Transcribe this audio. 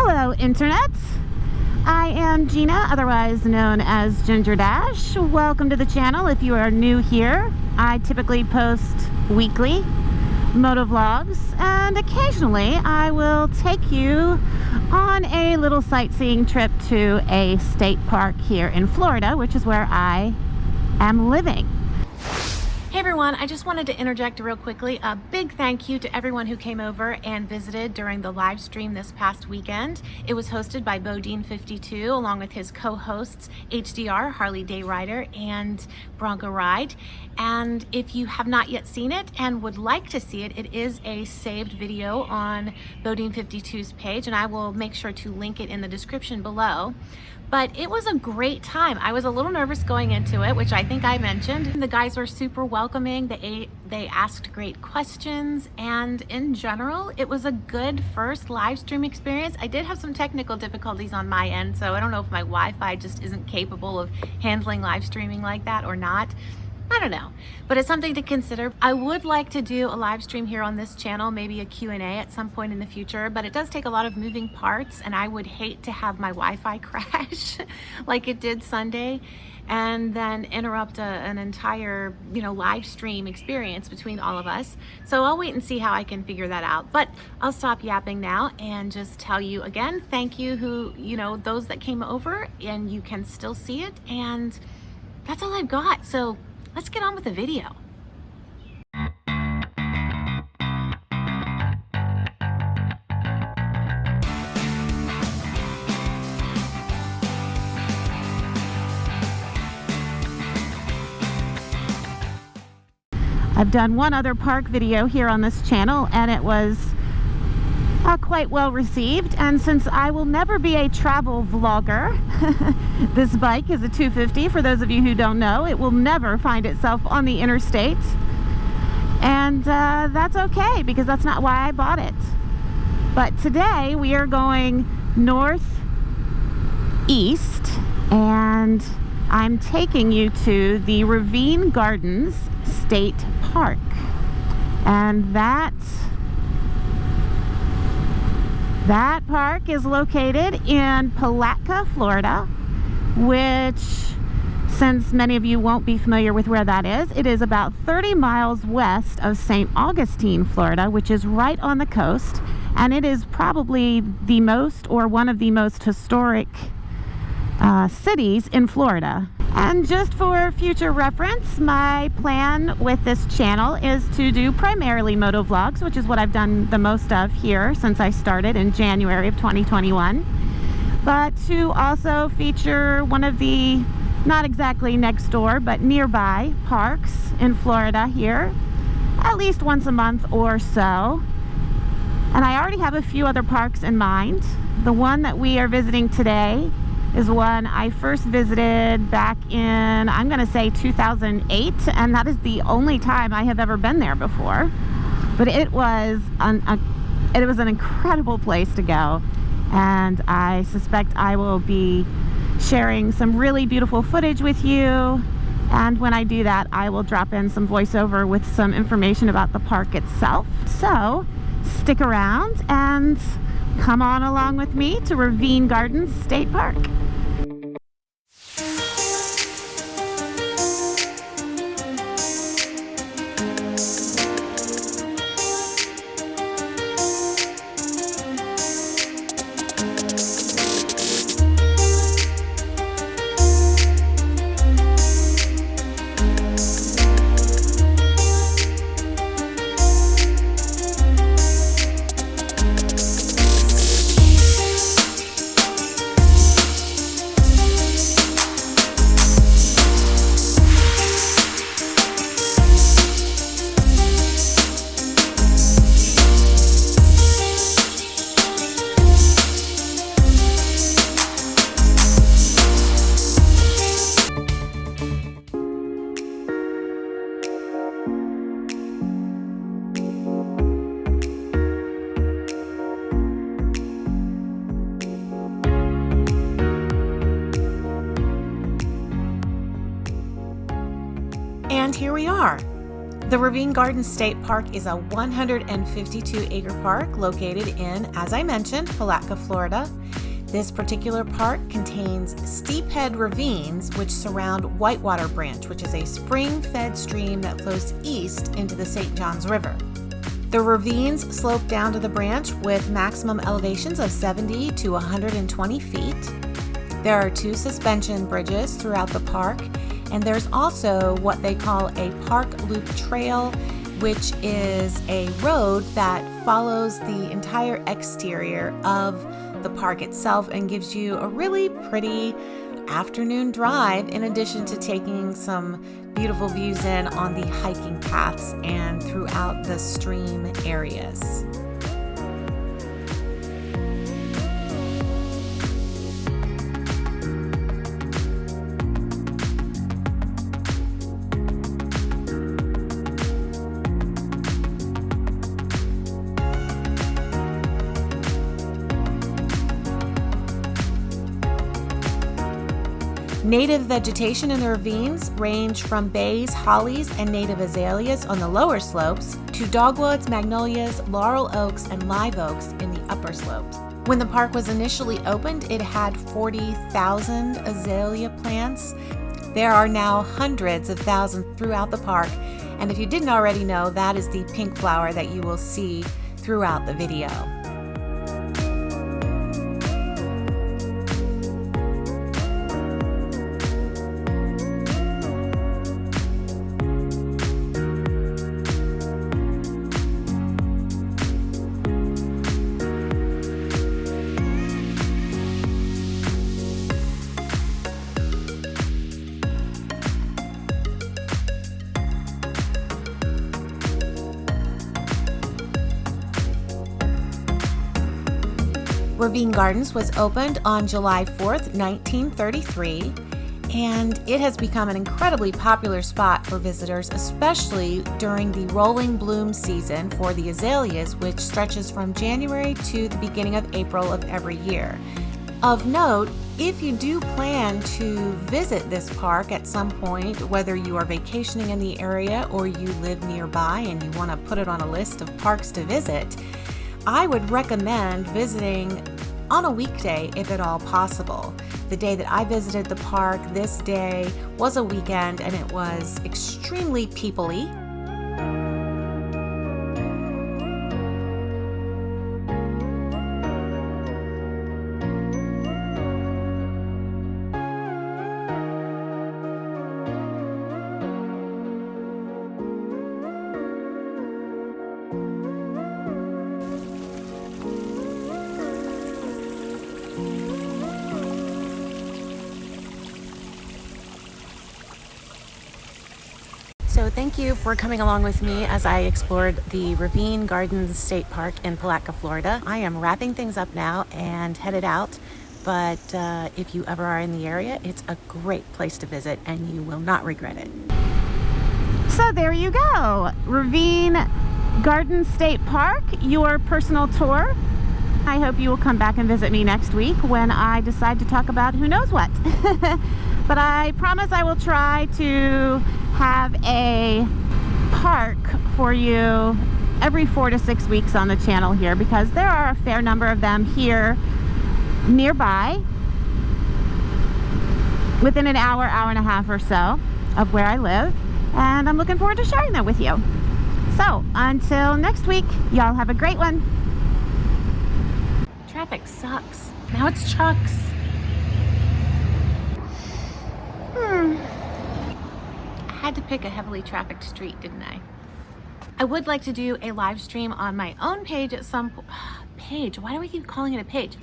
Hello, Internet. I am Gina, otherwise known as Ginger Dash. Welcome to the channel. If you are new here, I typically post weekly motovlogs, and occasionally I will take you on a little sightseeing trip to a state park here in Florida, which is where I am living. Hey everyone, I just wanted to interject real quickly. A big thank you to everyone who came over and visited during the live stream this past weekend. It was hosted by Bodine52 along with his co-hosts HDR, Harley Day Rider, and Bronco Ride. And if you have not yet seen it and would like to see it, it is a saved video on Bodine52's page, and I will make sure to link it in the description below. But it was a great time. I was a little nervous going into it, which I think I mentioned. The guys were super welcoming. They asked great questions, and in general, it was a good first live stream experience. I did have some technical difficulties on my end, so I don't know if my Wi-Fi just isn't capable of handling live streaming like that or not. I don't know, but it's something to consider. I would like to do a live stream here on this channel, maybe a Q&A at some point in the future, but it does take a lot of moving parts, and I would hate to have my Wi-Fi crash like it did Sunday and then interrupt an entire, live stream experience between all of us. So I'll wait and see how I can figure that out. But I'll stop yapping now and just tell you again, thank you those that came over, and you can still see it, and that's all I've got. So let's get on with the video. I've done one other park video here on this channel, and it was quite well received. And since I will never be a travel vlogger, this bike is a 250. For those of you who don't know, it will never find itself on the interstate, and that's okay, because that's not why I bought it. But today we are going northeast, and I'm taking you to the Ravine Gardens State Park, and that park is located in Palatka, Florida, which, since many of you won't be familiar with where that is, it is about 30 miles west of St. Augustine, Florida, which is right on the coast, and it is probably the most, or one of the most historic cities in Florida. And just for future reference, my plan with this channel is to do primarily motovlogs, which is what I've done the most of here since I started in January of 2021, but to also feature one of the, not exactly next door, but nearby parks in Florida here, at least once a month or so. And I already have a few other parks in mind. The one that we are visiting today is one I first visited back in, I'm going to say 2008, and that is the only time I have ever been there before. But it was an incredible place to go, and I suspect I will be sharing some really beautiful footage with you. And when I do that, I will drop in some voiceover with some information about the park itself. So stick around and come on along with me to Ravine Gardens State Park. And here we are. The Ravine Gardens State Park is a 152-acre park located in, as I mentioned, Palatka, Florida. This particular park contains steep-head ravines which surround Whitewater Branch, which is a spring-fed stream that flows east into the St. Johns River. The ravines slope down to the branch with maximum elevations of 70 to 120 feet. There are 2 suspension bridges throughout the park, and there's also what they call a park loop trail, which is a road that follows the entire exterior of the park itself and gives you a really pretty afternoon drive, in addition to taking some beautiful views in on the hiking paths and throughout the stream areas. Native vegetation in the ravines range from bays, hollies, and native azaleas on the lower slopes to dogwoods, magnolias, laurel oaks, and live oaks in the upper slopes. When the park was initially opened, it had 40,000 azalea plants. There are now hundreds of thousands throughout the park, and if you didn't already know, that is the pink flower that you will see throughout the video. Ravine Gardens was opened on July 4th, 1933, and it has become an incredibly popular spot for visitors, especially during the rolling bloom season for the azaleas, which stretches from January to the beginning of April of every year. Of note, if you do plan to visit this park at some point, whether you are vacationing in the area or you live nearby and you want to put it on a list of parks to visit, I would recommend visiting on a weekday if at all possible. The day that I visited the park, this day was a weekend and it was extremely people-y. So thank you for coming along with me as I explored the Ravine Gardens State Park in Palatka, Florida. I am wrapping things up now and headed out, but if you ever are in the area, it's a great place to visit and you will not regret it. So there you go, Ravine Gardens State Park, your personal tour. I hope you will come back and visit me next week when I decide to talk about who knows what. But I promise I will try to have a park for you every 4 to 6 weeks on the channel here, because there are a fair number of them here nearby, within an hour, hour and a half or so of where I live, and I'm looking forward to sharing that with you. So until next week, y'all have a great one. Traffic sucks. Now it's trucks. I had to pick a heavily trafficked street, didn't I? I would like to do a live stream on my own page at some page. Why do we keep calling it a page?